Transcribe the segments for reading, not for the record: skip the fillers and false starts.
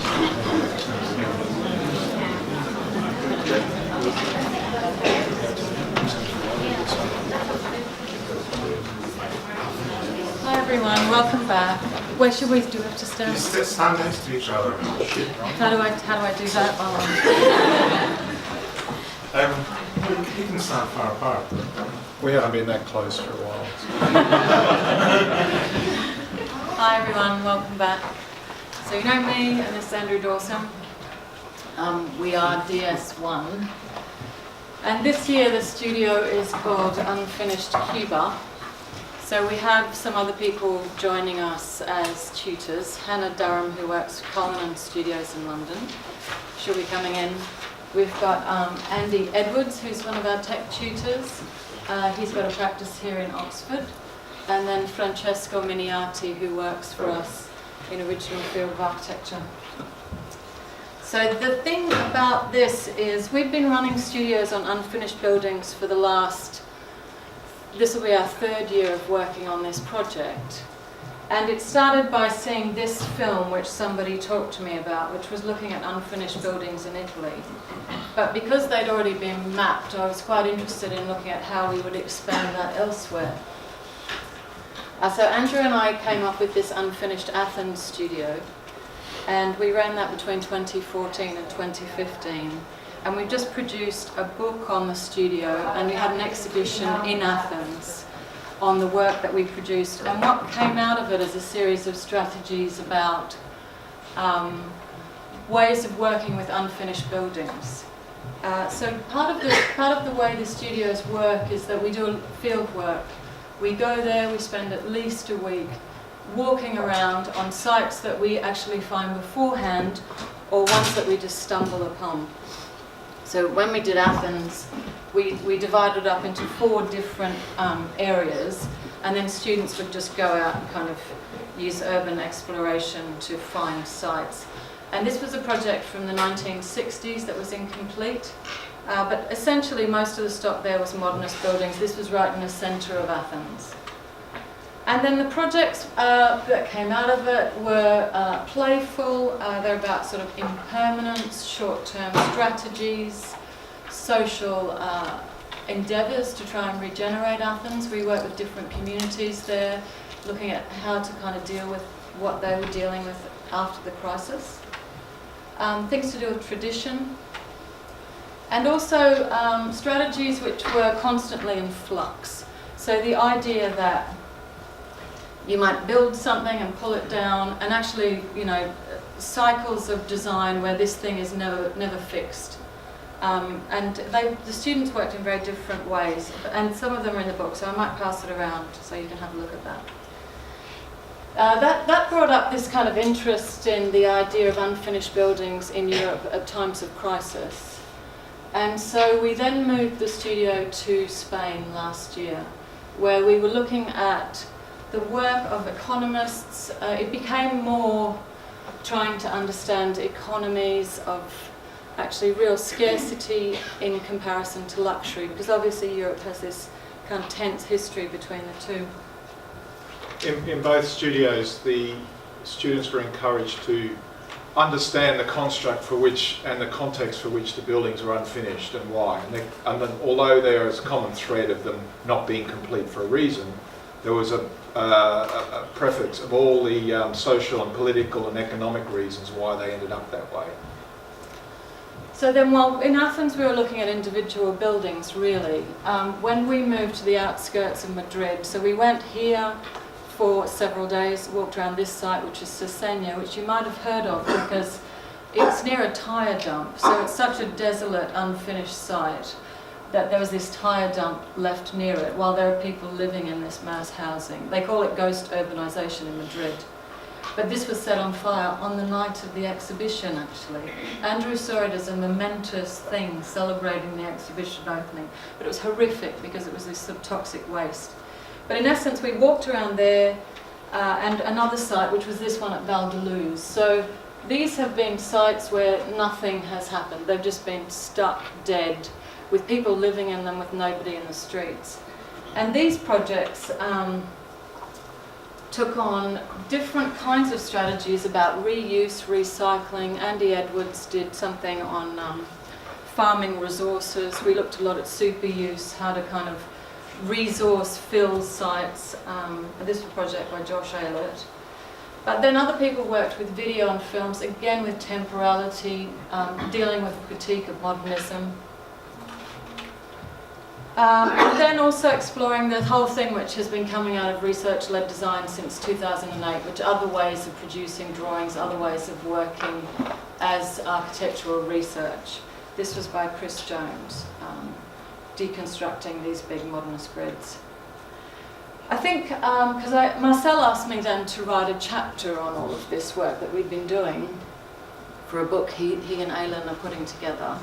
Hi everyone, welcome back. Where should we do? We have to stand? Just stand next to each other. How do I do that? You can stand far apart. We haven't been that close for a while. Hi everyone, welcome back. So you know me, and this is Andrew Dawson. We are DS1. And this year the studio is called Unfinished Cuba. So we have some other people joining us as tutors. Hannah Durham, who works for Cullinan Studios in London. She'll be coming in. We've got Andy Edwards, who's one of our tech tutors. He's got a practice here in Oxford. And then Francesco Miniati, who works for us in original field of architecture. So the thing about this is we've been running studios on unfinished buildings for the last, this will be our third year of working on this project. And it started by seeing this film, which somebody talked to me about, which was looking at unfinished buildings in Italy. But because they'd already been mapped, I was quite interested in looking at how we would expand that elsewhere. So Andrew and I came up with this Unfinished Athens studio, and we ran that between 2014 and 2015. And we've just produced a book on the studio, and we had an exhibition in Athens on the work that we produced. And what came out of it is a series of strategies about ways of working with unfinished buildings. So part of the way the studios work is that we do field work. We go there, we spend at least a week walking around on sites that we actually find beforehand or ones that we just stumble upon. So when we did Athens, we divided up into 4 different areas, and then students would just go out and kind of use urban exploration to find sites. And this was a project from the 1960s that was incomplete, but essentially most of the stock there was modernist buildings. This was right in the centre of Athens. And then the projects that came out of it were playful. They're about sort of impermanence, short-term strategies, social endeavours to try and regenerate Athens. We work with different communities there, looking at how to kind of deal with what they were dealing with after the crisis. Things to do with tradition. And also strategies which were constantly in flux. So the idea that you might build something and pull it down, and actually, you know, cycles of design where this thing is never fixed. And the students worked in very different ways, and some of them are in the book, so I might pass it around so you can have a look at that. That brought up this kind of interest in the idea of unfinished buildings in Europe at times of crisis. And so we then moved the studio to Spain last year, where we were looking at the work of economists. It became more trying to understand economies of actually real scarcity in comparison to luxury, because obviously Europe has this kind of tense history between the two. In both studios, the students were encouraged to understand the construct for which and the context for which the buildings are unfinished and why. And then, although there is a common thread of them not being complete for a reason, there was a preface of all the social and political and economic reasons why they ended up that way. So then, while in Athens we were looking at individual buildings, really, when we moved to the outskirts of Madrid, so we went here for several days, walked around this site, which is Cerceña, which you might have heard of because it's near a tyre dump. So it's such a desolate, unfinished site that there was this tyre dump left near it while there are people living in this mass housing. They call it ghost urbanisation in Madrid. But this was set on fire on the night of the exhibition, actually. Andrew saw it as a momentous thing celebrating the exhibition opening, but it was horrific because it was this sort of toxic waste. But in essence, we walked around there and another site, which was this one at Valdaluz. So these have been sites where nothing has happened. They've just been stuck dead, with people living in them with nobody in the streets. And these projects took on different kinds of strategies about reuse, recycling. Andy Edwards did something on farming resources. We looked a lot at super use, how to kind of resource fill sites. This was a project by Josh Aylett. But then other people worked with video and films, again with temporality, dealing with a critique of modernism. And then also exploring the whole thing which has been coming out of research-led design since 2008, which are other ways of producing drawings, other ways of working as architectural research. This was by Chris Jones, deconstructing these big modernist grids. I think, because Marcel asked me then to write a chapter on all of this work that we've been doing for a book he and Aileen are putting together.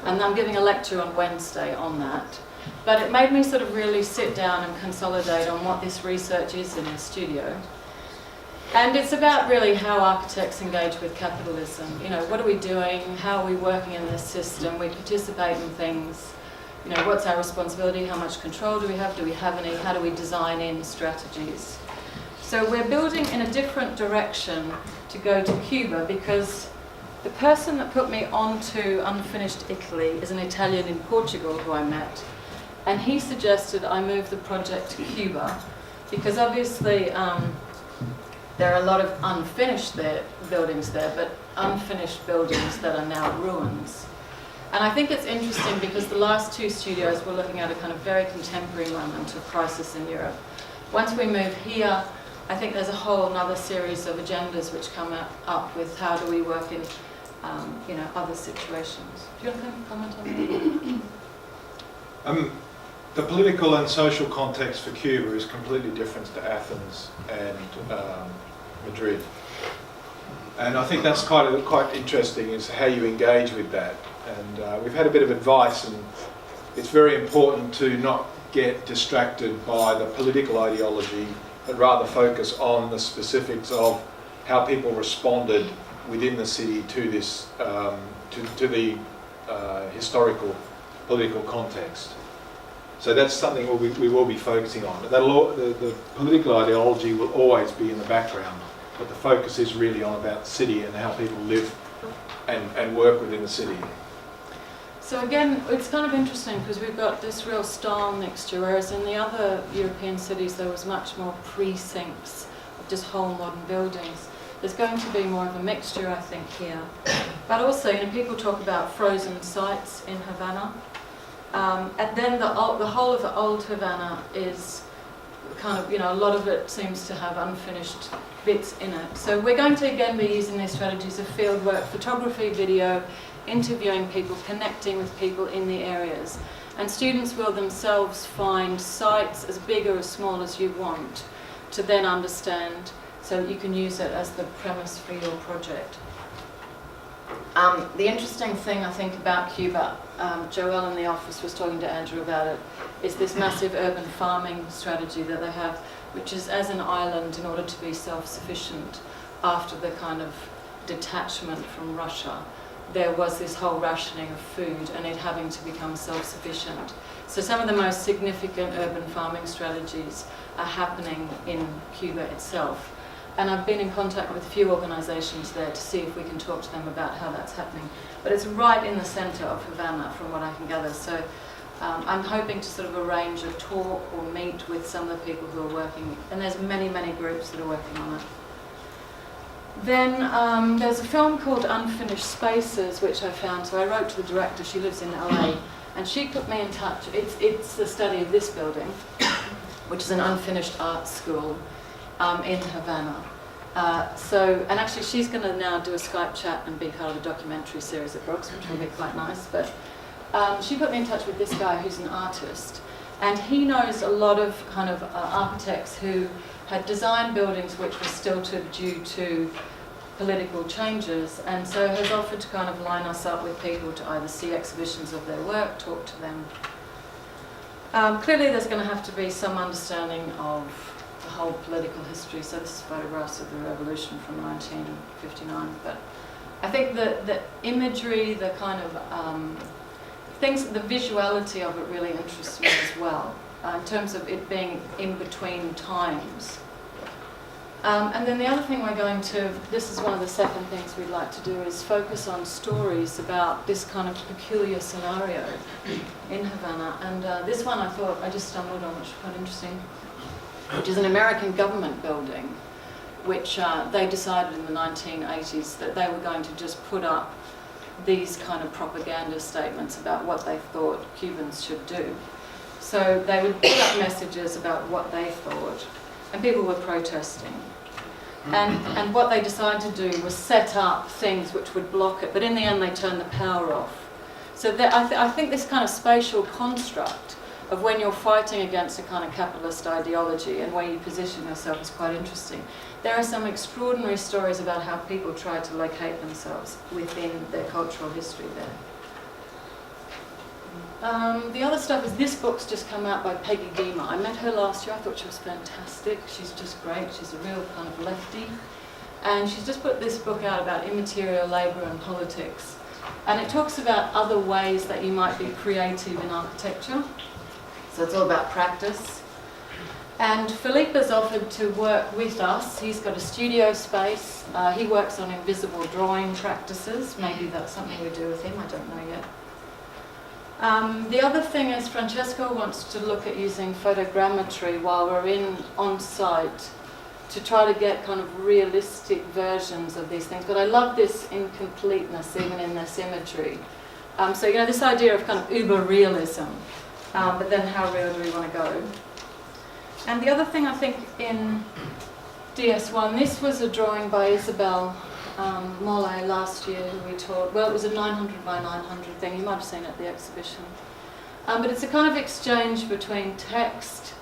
And I'm giving a lecture on Wednesday on that. But it made me sort of really sit down and consolidate on what this research is in the studio. And it's about really how architects engage with capitalism. You know, what are we doing? How are we working in this system? We participate in things. You know, what's our responsibility? How much control do we have? Do we have any? How do we design in strategies? So we're building in a different direction to go to Cuba, because the person that put me onto Unfinished Italy is an Italian in Portugal who I met. And he suggested I move the project to Cuba, because obviously there are a lot of unfinished buildings there, but unfinished buildings that are now ruins. And I think it's interesting because the last two studios were looking at a kind of very contemporary moment of crisis in Europe. Once we move here, I think there's a whole other series of agendas which come up with how do we work in you know, other situations. Do you want to comment on that? The political and social context for Cuba is completely different to Athens and Madrid. And I think that's quite interesting, is how you engage with that. And we've had a bit of advice, and it's very important to not get distracted by the political ideology, but rather focus on the specifics of how people responded within the city to this, to the historical political context. So that's something we will be focusing on. The political ideology will always be in the background, but the focus is really on about the city and how people live and work within the city. So again, it's kind of interesting because we've got this real style mixture, whereas in the other European cities there was much more precincts of just whole modern buildings. There's going to be more of a mixture, I think, here. But also, you know, people talk about frozen sites in Havana. And then the whole of the old Havana is kind of, you know, a lot of it seems to have unfinished bits in it. So we're going to again be using these strategies of field work, photography, video, interviewing people, connecting with people in the areas. And students will themselves find sites as big or as small as you want to then understand, so you can use it as the premise for your project. The interesting thing I think about Cuba, Joelle in the office was talking to Andrew about it, is this massive urban farming strategy that they have, which is as an island in order to be self-sufficient after the kind of detachment from Russia. There was this whole rationing of food and it having to become self-sufficient. So some of the most significant urban farming strategies are happening in Cuba itself. And I've been in contact with a few organisations there to see if we can talk to them about how that's happening. But it's right in the centre of Havana, from what I can gather. So I'm hoping to sort of arrange a talk or meet with some of the people who are working, and there's many, many groups that are working on it. Then there's a film called Unfinished Spaces, which I found. So I wrote to the director, she lives in LA, and she put me in touch. It's the study of this building, which is an unfinished art school in Havana. And actually she's going to now do a Skype chat and be part of a documentary series at Brooks, which will be quite nice. But she put me in touch with this guy who's an artist, and he knows a lot of kind of architects who had designed buildings which were stilted due to political changes, and so has offered to kind of line us up with people to either see exhibitions of their work, talk to them. Clearly there's going to have to be some understanding of the whole political history, so this is photographs of the revolution from 1959, but I think the imagery, the kind of things, the visuality of it really interests me as well, in terms of it being in between times. And then the other thing we're going to, this is one of the second things we'd like to do, is focus on stories about this kind of peculiar scenario in Havana. And this one I just stumbled on, which was quite interesting, which is an American government building, which they decided in the 1980s that they were going to just put up these kind of propaganda statements about what they thought Cubans should do. So they would put up messages about what they thought, and people were protesting. And what they decided to do was set up things which would block it, but in the end they turned the power off. So I think this kind of spatial construct of when you're fighting against a kind of capitalist ideology and where you position yourself is quite interesting. There are some extraordinary stories about how people try to locate themselves within their cultural history there. The other stuff is this book's just come out by Peggy Deemer. I met her last year. I thought she was fantastic. She's just great. She's a real kind of lefty. And she's just put this book out about immaterial labour and politics. And it talks about other ways that you might be creative in architecture. So it's all about practice. And Philippe has offered to work with us. He's got a studio space. He works on invisible drawing practices. Maybe that's something we do with him. I don't know yet. The other thing is Francesco wants to look at using photogrammetry while we're on site to try to get kind of realistic versions of these things. But I love this incompleteness, even in their symmetry. So, you know, this idea of kind of uber-realism, but then how real do we want to go? And the other thing I think in DS1, this was a drawing by Isabel Mole last year, who we taught. Well, it was a 900 by 900 thing. You might have seen it at the exhibition. But it's a kind of exchange between text,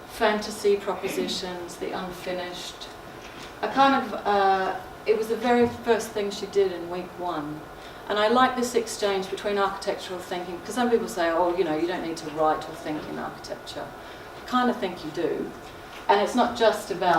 fantasy propositions, the unfinished. A kind of, it was the very first thing she did in week 1. And I like this exchange between architectural thinking, because some people say, oh, you know, you don't need to write or think in architecture. I kind of think you do. And it's not just about